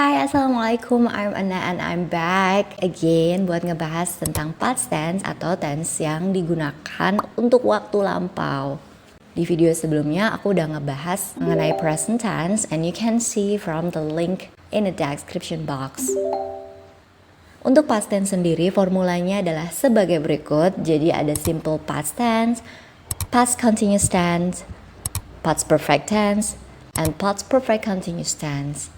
Hai, Assalamualaikum, I'm Anna and I'm back again buat ngebahas tentang past tense atau tense yang digunakan untuk waktu lampau. Di video sebelumnya aku udah ngebahas mengenai present tense and you can see from the link in the description box. Untuk past tense sendiri formulanya adalah sebagai berikut. Jadi ada simple past tense, past continuous tense, past perfect tense, and past perfect continuous tense.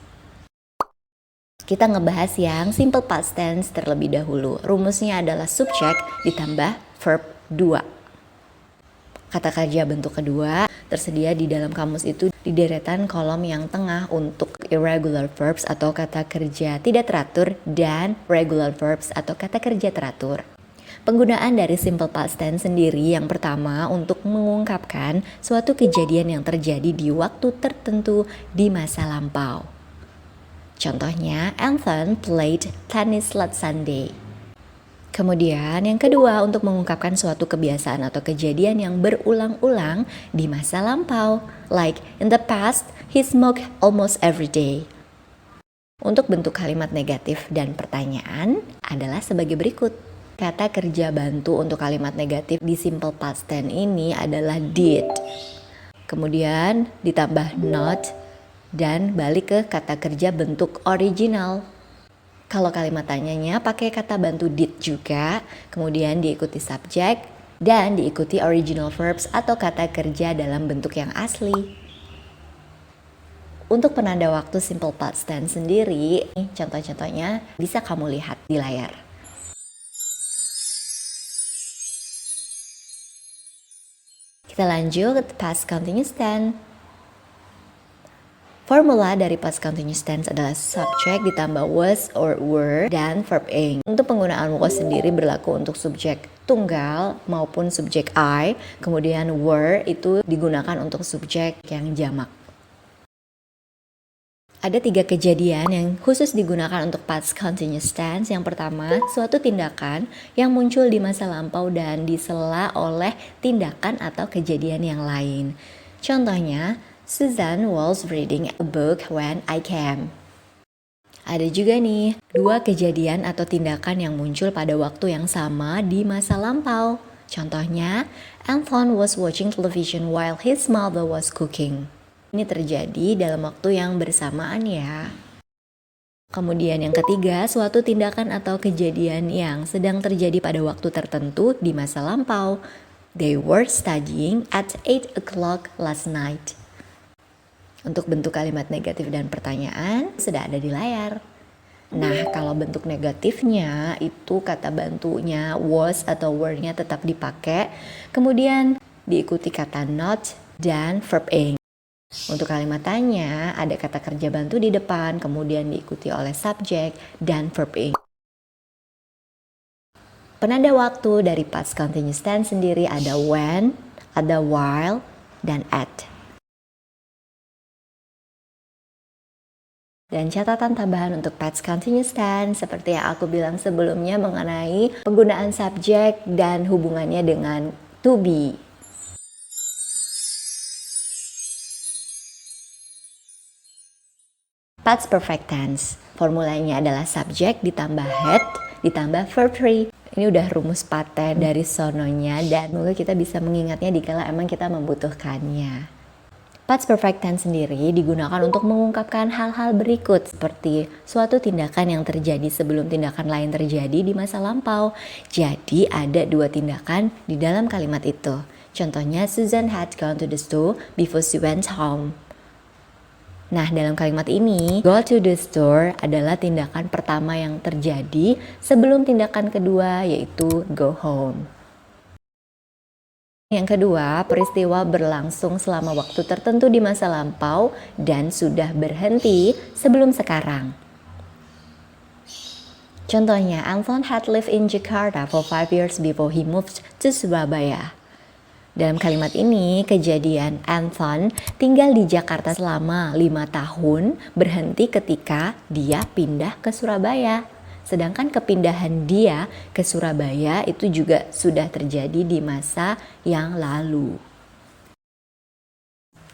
Kita ngebahas yang simple past tense terlebih dahulu. Rumusnya adalah subject ditambah verb 2. Kata kerja bentuk kedua tersedia di dalam kamus itu di deretan kolom yang tengah untuk irregular verbs atau kata kerja tidak teratur dan regular verbs atau kata kerja teratur. Penggunaan dari simple past tense sendiri yang pertama untuk mengungkapkan suatu kejadian yang terjadi di waktu tertentu di masa lampau. Contohnya, Anton played tennis last Sunday. Kemudian yang kedua untuk mengungkapkan suatu kebiasaan atau kejadian yang berulang-ulang di masa lampau. Like, in the past, he smoked almost every day. Untuk bentuk kalimat negatif dan pertanyaan adalah sebagai berikut. Kata kerja bantu untuk kalimat negatif di simple past tense ini adalah did. Kemudian ditambah not dan balik ke kata kerja bentuk original. Kalau kalimat tanyanya pakai kata bantu did juga, kemudian diikuti subject dan diikuti original verbs atau kata kerja dalam bentuk yang asli. Untuk penanda waktu simple past tense sendiri, contoh-contohnya bisa kamu lihat di layar. Kita lanjut ke past continuous tense. Formula dari past continuous tense adalah subject ditambah was or were dan verb ing. Untuk penggunaan was sendiri berlaku untuk subjek tunggal maupun subjek I, kemudian were itu digunakan untuk subjek yang jamak. Ada 3 kejadian yang khusus digunakan untuk past continuous tense. Yang pertama, suatu tindakan yang muncul di masa lampau dan disela oleh tindakan atau kejadian yang lain. Contohnya, Susan was reading a book when I came. Ada juga nih 2 kejadian atau tindakan yang muncul pada waktu yang sama di masa lampau. Contohnya, Anton was watching television while his mother was cooking. Ini terjadi dalam waktu yang bersamaan ya. Kemudian yang ketiga, suatu tindakan atau kejadian yang sedang terjadi pada waktu tertentu di masa lampau. They were studying at 8 o'clock last night. Untuk bentuk kalimat negatif dan pertanyaan sudah ada di layar. Nah, kalau bentuk negatifnya itu kata bantunya was atau were-nya tetap dipakai. Kemudian diikuti kata not dan verb ing. Untuk kalimat tanya ada kata kerja bantu di depan, kemudian diikuti oleh subjek dan verb ing. Penanda waktu dari past continuous tense sendiri ada when, ada while, dan at. Dan catatan tambahan untuk past continuous tense seperti yang aku bilang sebelumnya mengenai penggunaan subjek dan hubungannya dengan to be. Past perfect tense, formulanya adalah subjek ditambah had ditambah verb 3. Ini udah rumus paten dari sononya dan semoga kita bisa mengingatnya dikala emang kita membutuhkannya. Past perfect tense sendiri digunakan untuk mengungkapkan hal-hal berikut seperti suatu tindakan yang terjadi sebelum tindakan lain terjadi di masa lampau. Jadi ada 2 tindakan di dalam kalimat itu. Contohnya Susan had gone to the store before she went home. Nah, dalam kalimat ini, go to the store adalah tindakan pertama yang terjadi sebelum tindakan kedua yaitu go home. Yang kedua, peristiwa berlangsung selama waktu tertentu di masa lampau dan sudah berhenti sebelum sekarang. Contohnya, Anton had lived in Jakarta for 5 years before he moved to Surabaya. Dalam kalimat ini, kejadian Anton tinggal di Jakarta selama 5 tahun berhenti ketika dia pindah ke Surabaya. Sedangkan kepindahan dia ke Surabaya itu juga sudah terjadi di masa yang lalu.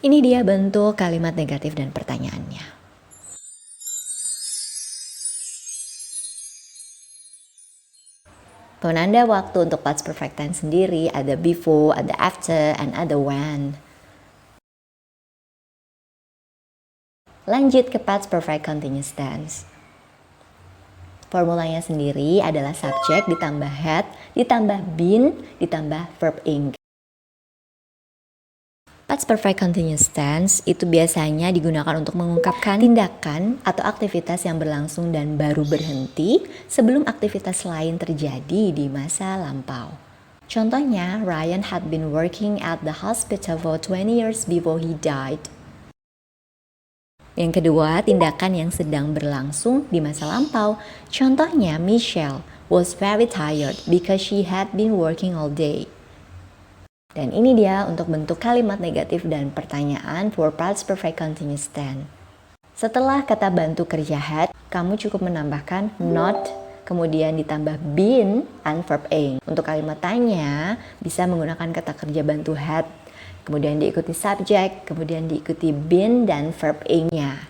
Ini dia bentuk kalimat negatif dan pertanyaannya. Penanda waktu untuk past perfect tense sendiri ada before, ada after, and ada when. Lanjut ke past perfect continuous tense. Formulanya sendiri adalah subject ditambah had, ditambah been, ditambah verb ing. Past perfect continuous tense itu biasanya digunakan untuk mengungkapkan tindakan atau aktivitas yang berlangsung dan baru berhenti sebelum aktivitas lain terjadi di masa lampau. Contohnya, Ryan had been working at the hospital for 20 years before he died. Yang kedua, tindakan yang sedang berlangsung di masa lampau. Contohnya, Michelle was very tired because she had been working all day. Dan ini dia untuk bentuk kalimat negatif dan pertanyaan for past perfect continuous tense. Setelah kata bantu kerja had, kamu cukup menambahkan not, kemudian ditambah been, and verb ing. Untuk kalimat tanya, bisa menggunakan kata kerja bantu had, kemudian diikuti subject, kemudian diikuti been dan verb ing-nya.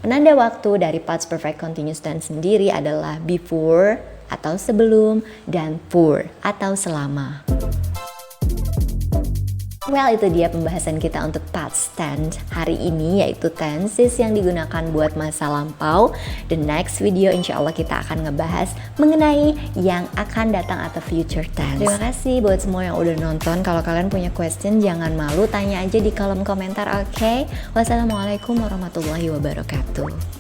Penanda waktu dari past perfect continuous tense sendiri adalah before atau sebelum dan for atau selama. Well, itu dia pembahasan kita untuk past tense hari ini, yaitu tenses yang digunakan buat masa lampau. The next video insya Allah kita akan ngebahas mengenai yang akan datang atau future tense. Terima kasih buat semua yang udah nonton. Kalau kalian punya question jangan malu, tanya aja di kolom komentar, oke? Wassalamualaikum warahmatullahi wabarakatuh.